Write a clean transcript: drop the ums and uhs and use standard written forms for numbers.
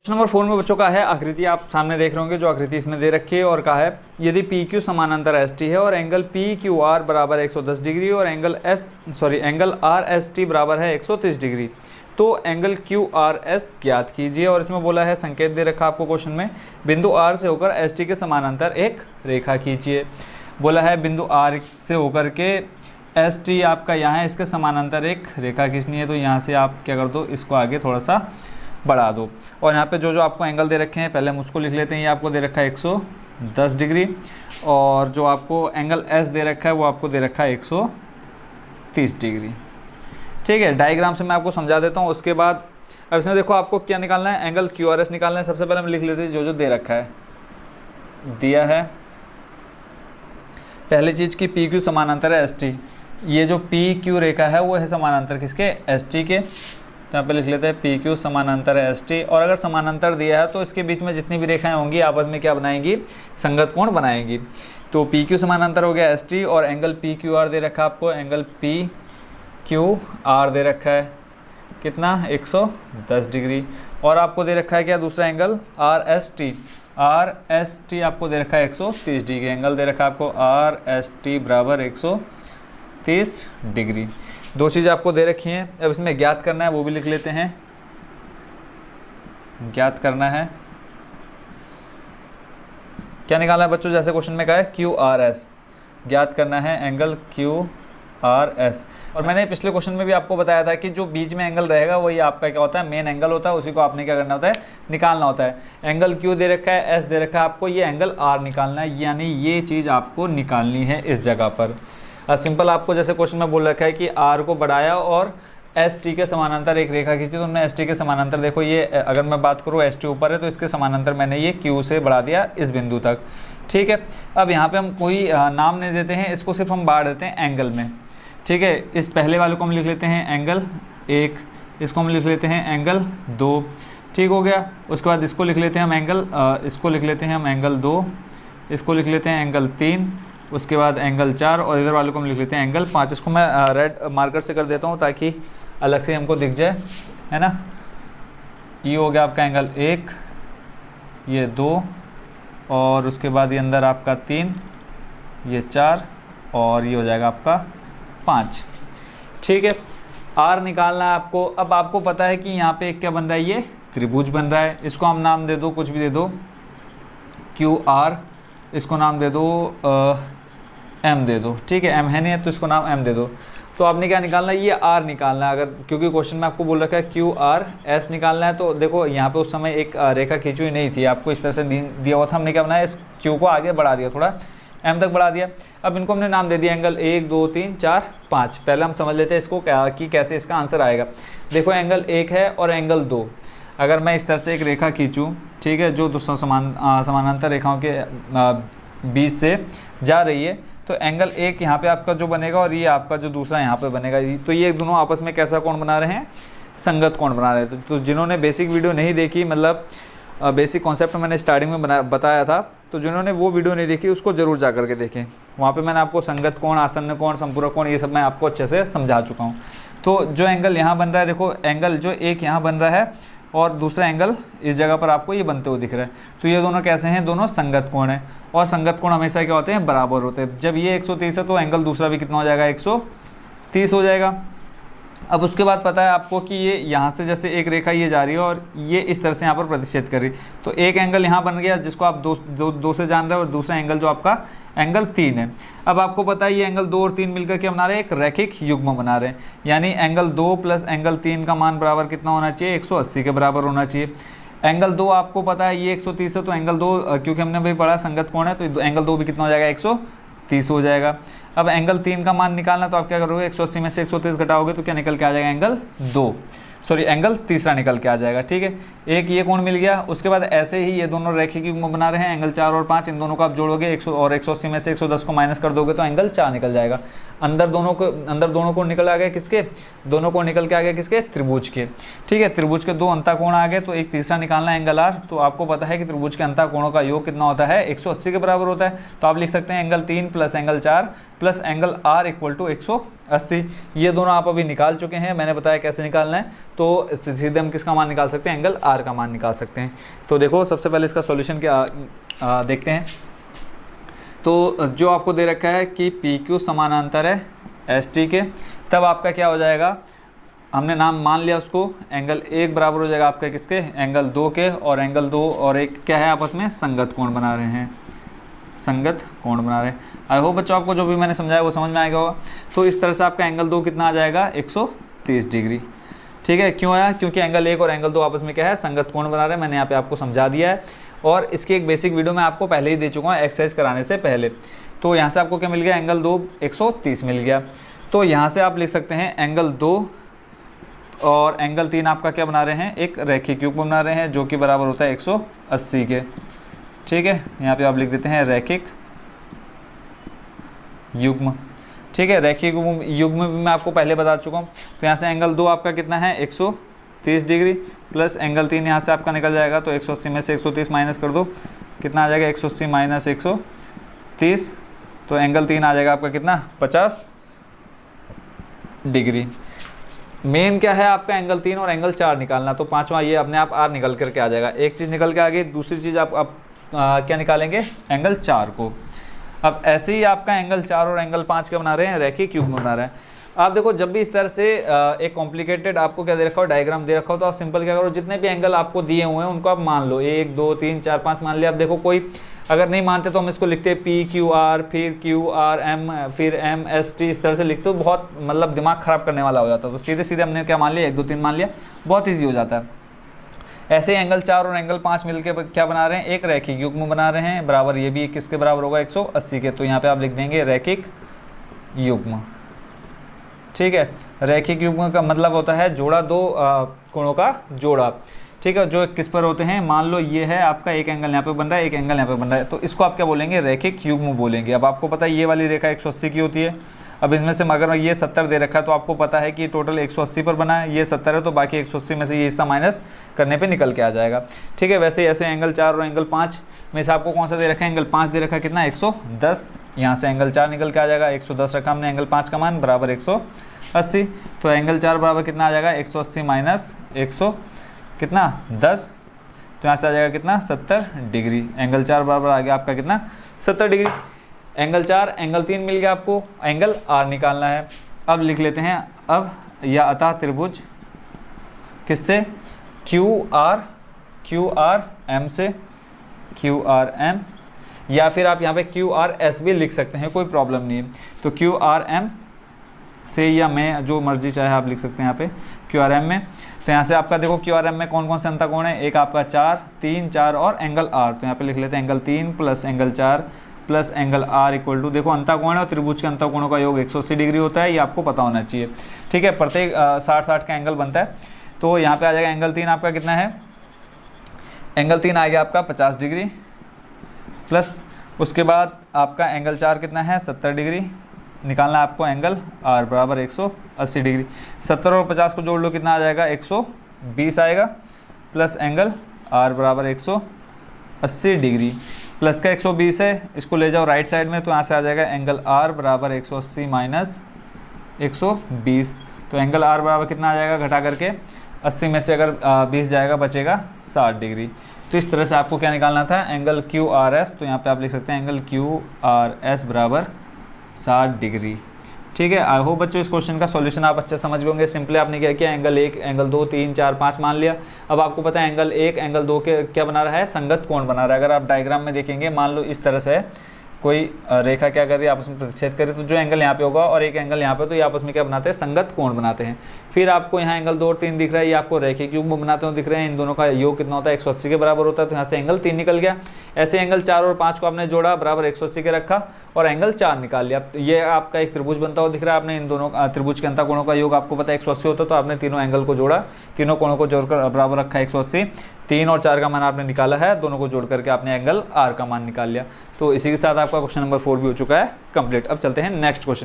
Question number 4 में बच्चों का है आकृति आप सामने देख रहे होंगे, जो आकृति इसमें दे रखी है और कहा है यदि पी क्यू समानांतर एस टी है और एंगल पी क्यू आर बराबर 110 डिग्री और एंगल आर एस टी बराबर है 130 डिग्री, तो एंगल क्यू आर एस ज्ञात कीजिए। और इसमें बोला है संकेत दे रखा आपको क्वेश्चन में, बिंदु आर से होकर एस टी के समानांतर एक रेखा खींचिए। बोला है बिंदु आर से होकर के एस टी आपका यहाँ है, इसके समानांतर एक रेखा खींचनी है। तो यहाँ से आप क्या कर दो, इसको आगे थोड़ा सा बढ़ा दो और यहाँ पे जो जो आपको एंगल दे रखे हैं पहले हम उसको लिख लेते हैं। ये आपको दे रखा है 110 डिग्री और जो आपको एंगल एस दे रखा है वो आपको दे रखा है 130 डिग्री। ठीक है, डायग्राम से मैं आपको समझा देता हूँ। उसके बाद अब इसमें देखो आपको क्या निकालना है, एंगल क्यू आर एस निकालना है। सबसे पहले हम लिख लेते हैं जो जो दे रखा है, दिया है पहली चीज़ की पी क्यू समानांतर है एस टी। ये जो पी क्यू रेखा है वो है समानांतर किसके, एस टी के। तो यहाँ पे लिख लेते हैं पी क्यू समानांतर है एस टी। और अगर समानांतर दिया है तो इसके बीच में जितनी भी रेखाएं होंगी आपस में क्या बनाएंगी, संगत कोण बनाएंगी। तो पी क्यू समानांतर हो गया एस टी और एंगल पी क्यू आर दे रखा है आपको, एंगल पी क्यू आर दे रखा है कितना 110 डिग्री। और आपको दे रखा है क्या दूसरा एंगल आर एस टी आपको दे रखा है 130 डिग्री। एंगल दे रखा है आपको आर एस टी बराबर 130 डिग्री। दो चीज़ आपको दे रखी हैं। अब इसमें ज्ञात करना है, वो भी लिख लेते हैं। ज्ञात करना है, क्या निकालना है बच्चों, जैसे क्वेश्चन में कहा है क्यू आर एस, ज्ञात करना है एंगल क्यू आर एस। और मैंने पिछले क्वेश्चन में भी आपको बताया था कि जो बीच में एंगल रहेगा वही आपका क्या होता है, मेन एंगल होता है। उसी को आपने क्या करना होता है, निकालना होता है। एंगल क्यू दे रखा है, एस दे रखा है, आपको ये एंगल आर निकालना है, यानी ये चीज़ आपको निकालनी है इस जगह पर। सिंपल आपको जैसे क्वेश्चन में बोल रखा है कि आर को बढ़ाया और एस टी के समानांतर एक रेखा खींची। तो हमने एस टी के समानांतर, देखो ये अगर मैं बात करूँ एस टी ऊपर है तो इसके समानांतर मैंने ये क्यू से बढ़ा दिया इस बिंदु तक। ठीक है, अब यहाँ पे हम कोई नाम नहीं देते हैं, इसको सिर्फ हम बाढ़ देते हैं एंगल में। ठीक है, इस पहले वाले को हम लिख लेते हैं एंगल 1, इसको हम लिख लेते हैं एंगल 2। ठीक हो गया। उसके बाद इसको लिख लेते हैं हम एंगल इसको लिख लेते हैं हम एंगल 2, इसको लिख लेते हैं एंगल 3, उसके बाद एंगल 4 और इधर वाले को हम लिख लेते हैं एंगल 5। इसको मैं रेड मार्कर से कर देता हूँ ताकि अलग से हमको दिख जाए, है ना। ये हो गया आपका एंगल 1, ये 2 और उसके बाद ये अंदर आपका 3, ये 4 और ये हो जाएगा आपका 5। ठीक है, आर निकालना है आपको। अब आपको पता है कि यहाँ पे एक क्या बन रहा है, ये त्रिभुज बन रहा है। इसको हम नाम दे दो, कुछ भी दे दो, क्यू आर, इसको नाम दे दो एम दे दो। ठीक है, एम है नहीं है तो इसको नाम एम दे दो। तो आपने क्या निकालना है, ये आर निकालना है। अगर क्योंकि क्वेश्चन में आपको बोल रखा है क्यू आर एस निकालना है, तो देखो यहाँ पे उस समय एक रेखा खींची हुई नहीं थी, आपको इस तरह से दिया हुआ था। हमने क्या बनाया, इस क्यू को आगे बढ़ा दिया, थोड़ा एम तक बढ़ा दिया। अब इनको हमने नाम दे दिया एंगल 1 2 3 4 5। पहले हम समझ लेते हैं इसको कि कैसे इसका आंसर आएगा। देखो एंगल 1 है और एंगल 2, अगर मैं इस तरह से एक रेखा खींचूँ, ठीक है, जो दूसरा समानांतर रेखाओं के बीच से जा रही है, तो एंगल 1 यहाँ पे आपका जो बनेगा और ये आपका जो दूसरा यहाँ पे बनेगा, तो ये दोनों आपस में कैसा कोण बना रहे हैं, संगत कोण बना रहे हैं। तो जिन्होंने बेसिक वीडियो नहीं देखी, मतलब बेसिक कॉन्सेप्ट मैंने स्टार्टिंग में बताया था, तो जिन्होंने वो वीडियो नहीं देखी उसको ज़रूर जा करके देखें। वहाँ पे मैंने आपको संगत कोण, आसन्न कोण, संपूरक कोण, ये सब मैं आपको अच्छे से समझा चुका हूँ। तो जो एंगल यहाँ बन रहा है, देखो एंगल जो 1 यहाँ बन रहा है और दूसरा एंगल इस जगह पर आपको ये बनते हुए दिख रहा है, तो ये दोनों कैसे हैं, दोनों संगत कोण हैं। और संगत कोण हमेशा क्या होते हैं, बराबर होते हैं। जब ये 130 है तो एंगल दूसरा भी कितना हो जाएगा, 130 हो जाएगा। अब उसके बाद पता है आपको कि ये यहाँ से जैसे एक रेखा ये जा रही है और ये इस तरह से यहाँ पर प्रतिच्छेद कर रही है, तो एक एंगल यहाँ बन गया जिसको आप दो से जान रहे हैं, और दूसरा एंगल जो आपका एंगल 3 है। अब आपको पता है ये एंगल 2 और 3 मिलकर क्या बना रहे हैं, एक रैखिक युग्म बना रहे हैं। यानी एंगल 2 प्लस एंगल 3 का मान बराबर कितना होना चाहिए, 180 के बराबर होना चाहिए। एंगल 2 आपको पता है ये 130 है, तो एंगल 2 क्योंकि हमने भाई पढ़ा संगत कोण है, तो एंगल 2 भी कितना हो जाएगा, 130 हो जाएगा। अब एंगल 3 का मान निकालना, तो आप क्या करोगे, 180 में से 130 घटाओगे तो क्या निकल के आ जाएगा, एंगल तीसरा निकल के आ जाएगा। ठीक है, एक ये कोण मिल गया। उसके बाद ऐसे ही ये दोनों रैखिक युग्म बना रहे हैं, एंगल 4 और 5, इन दोनों को आप जोड़ोगे 100 और 180 में से 110 को माइनस कर दोगे तो एंगल 4 निकल जाएगा। अंदर दोनों कोण निकल आ गए किसके, दोनों कोण निकल के आ गए किसके, त्रिभुज के। ठीक है, त्रिभुज के 2 अंतःकोण आ गए, तो एक तीसरा निकालना है एंगल आर। तो आपको पता है कि त्रिभुज के अंतःकोणों का योग कितना होता है, 180 के बराबर होता है। तो आप लिख सकते हैं angle 3 plus angle 4 plus angle R equal to 180। 80, ये दोनों आप अभी निकाल चुके हैं, मैंने बताया कैसे निकालना है। तो सीधे हम किसका मान निकाल सकते हैं, एंगल आर का मान निकाल सकते हैं। तो देखो सबसे पहले इसका सॉल्यूशन क्या देखते हैं। तो जो आपको दे रखा है कि पी क्यू समानांतर है एस टी के, तब आपका क्या हो जाएगा, हमने नाम मान लिया उसको, एंगल 1 बराबर हो जाएगा आपका किसके, एंगल 2 के, और एंगल 2 और 1 क्या है, आपस में संगत कोण बना रहे हैं, संगत कोण बना रहे हैं। आई होप बच्चों आपको जो भी मैंने समझाया वो समझ में आएगा होगा। तो इस तरह से आपका एंगल 2 कितना आ जाएगा, 130 डिग्री। ठीक है, क्यों आया, क्योंकि एंगल 1 और एंगल 2 आपस में क्या है, संगत कोण बना रहे हैं। मैंने यहाँ पे आपको समझा दिया है, और इसकी एक बेसिक वीडियो मैं आपको पहले ही दे चुका हूँ एक्सरसाइज कराने से पहले। तो यहाँ से आपको क्या मिल गया, एंगल 2 130 मिल गया। तो यहाँ से आप लिख सकते हैं एंगल 2 और एंगल 3 आपका क्या बना रहे हैं, एक रैखिक युग्म बना रहे हैं, जो कि बराबर होता है 180 के। ठीक है, यहाँ पे आप लिख देते हैं रैखिक युग्म। ठीक है, रैखिक युग्म भी मैं आपको पहले बता चुका हूँ। तो यहाँ से एंगल 2 आपका कितना है, 130 डिग्री, प्लस एंगल 3 यहाँ से आपका निकल जाएगा। तो 180 में से 130 माइनस कर दो, कितना आ जाएगा, 180 माइनस 130, तो एंगल 3 आ जाएगा आपका कितना, 50 डिग्री। मेन क्या है आपका, एंगल 3 और एंगल 4 निकालना। तो पांचवा ये अपने आप आर निकल करके आ जाएगा। एक चीज़ निकल के आ गई, दूसरी चीज़ आप क्या निकालेंगे, एंगल 4 को। अब ऐसे ही आपका एंगल 4 और एंगल 5 क्या बना रहे हैं, रैखिक युग्म बना रहे हैं। आप देखो जब भी इस तरह से एक कॉम्प्लिकेटेड आपको क्या दे रखा हो, डायग्राम दे रखा हो, तो आप सिंपल क्या करो, जितने भी एंगल आपको दिए हुए हैं उनको आप मान लो, 1 2 3 4 5 मान लिया। आप देखो कोई अगर नहीं मानते तो हम इसको लिखते हैं पी क्यू आर, फिर क्यू आर एम, फिर एम एस टी, इस तरह से लिखते हो, बहुत मतलब दिमाग ख़राब करने वाला हो जाता है। तो सीधे सीधे हमने क्या मान लिया, 1 2 3 मान लिया, बहुत ईजी हो जाता है। ऐसे ही एंगल 4 और एंगल 5 मिलकर क्या बना रहे हैं, एक रैखिक युग्म बना रहे हैं, बराबर ये भी किसके बराबर होगा, 180 के। तो यहाँ पे आप लिख देंगे रैखिक युग्म। ठीक है, रैखिक युग्म का मतलब होता है जोड़ा, दो कोणों का जोड़ा। ठीक है, जो किस पर होते हैं, मान लो ये है आपका, एक एंगल यहाँ पे बन रहा है, एक एंगल यहाँ पे बन रहा है, तो इसको आप क्या बोलेंगे, रैखिक युग्म बोलेंगे। अब आपको पता है ये वाली रेखा 180 की होती है। अब इसमें से अगर ये 70 दे रखा है तो आपको पता है कि टोटल 180 पर बना है, ये 70 है, तो बाकी 180 में से ये हिस्सा माइनस करने पे निकल के आ जाएगा। ठीक है, वैसे ही ऐसे एंगल 4 और एंगल 5 में से आपको कौन सा दे रखा है, एंगल 5 दे रखा है, कितना, 110। यहाँ से एंगल 4 निकल के आ जाएगा, 110 रखा हमने, एंगल 5 का मान बराबर 180। तो एंगल 4 बराबर कितना आ जाएगा, 180 माइनस 100 कितना, 10। तो यहाँ से आ जाएगा कितना, 70 डिग्री। एंगल 4 बराबर आ गया आपका कितना, 70 डिग्री। एंगल 4 एंगल 3 मिल गया आपको, एंगल आर निकालना है। अब लिख लेते हैं, अब या अतः त्रिभुज किससे, क्यू आर एम से, क्यू आर एम, या फिर आप यहाँ पे क्यू आर एस भी लिख सकते हैं, कोई प्रॉब्लम नहीं है। तो क्यू आर एम से, या मैं जो मर्जी चाहे आप लिख सकते हैं यहाँ पे क्यू आर एम में। तो यहाँ से आपका देखो क्यू आर एम में कौन कौन से अंतःकोण है, एक आपका 4 3 4 और एंगल आर। तो यहाँ पे लिख लेते हैं angle 3 plus angle 4 plus angle R equal to, देखो अंतःकोण और त्रिभुज के अंतःकोणों का योग 180 डिग्री होता है, ये आपको पता होना चाहिए। ठीक है, प्रत्येक 60-60 का एंगल बनता है। तो यहाँ पे आ जाएगा एंगल 3 आपका कितना है, एंगल 3 आ गया आपका 50 डिग्री, प्लस उसके बाद आपका एंगल 4 कितना है, 70 डिग्री। निकालना आपको एंगल आर बराबर 180 डिग्री। 70 और 50 को जोड़ लो, कितना आ जाएगा, 120 आएगा, प्लस एंगल आर बराबर 180 डिग्री। प्लस का 120 है, इसको ले जाओ राइट साइड में, तो यहाँ से आ जाएगा एंगल आर बराबर 180 माइनस 120। तो एंगल आर बराबर कितना आ जाएगा, घटा करके 80 में से अगर 20 जाएगा, बचेगा 60 डिग्री। तो इस तरह से आपको क्या निकालना था, एंगल क्यू आर एस। तो यहाँ पे आप लिख सकते हैं एंगल क्यू आर एस बराबर 60 डिग्री। ठीक है, आई होप बच्चों इस क्वेश्चन का सॉल्यूशन आप अच्छे समझ गए होंगे। सिंपली आपने क्या किया, एंगल 1 एंगल 2 3 4 5 मान लिया। अब आपको पता है एंगल 1 एंगल 2 के क्या बना रहा है, संगत कोण बना रहा है। अगर आप डायग्राम में देखेंगे, मान लो इस तरह से कोई रेखा क्या कर रही है, आपस में प्रतिच्छेद कर रही है, तो जो एंगल यहाँ पे होगा और एक एंगल यहाँ पे, तो ये आपस में क्या बनाते हैं, संगत कोण बनाते हैं। फिर आपको यहाँ एंगल 2 और 3 दिख रहा है, ये आपको रैखिक युग्म बनाते हुए दिख रहे हैं। इन दोनों का योग कितना होता है, 180 के बराबर होता है। तो यहाँ से एंगल 3 निकल गया। ऐसे एंगल 4 और 5 को आपने जोड़ा, बराबर 180 के रखा और एंगल 4 निकाल लिया। ये आपका एक त्रिभुज बनता हुआ दिख रहा है। आपने इन दोनों त्रिभुज के अंतःकोणों का योग आपको पता है 180 होता है, तो आपने तीनों एंगल को जोड़ा, तीनों कोणों को जोड़कर बराबर रखा 180। 3 और 4 का मान आपने निकाला है, दोनों को जोड़ करके आपने एंगल आर का मान निकाल लिया। तो इसी के साथ आपका क्वेश्चन नंबर 4 भी हो चुका है कंप्लीट। अब चलते हैं नेक्स्ट क्वेश्चन।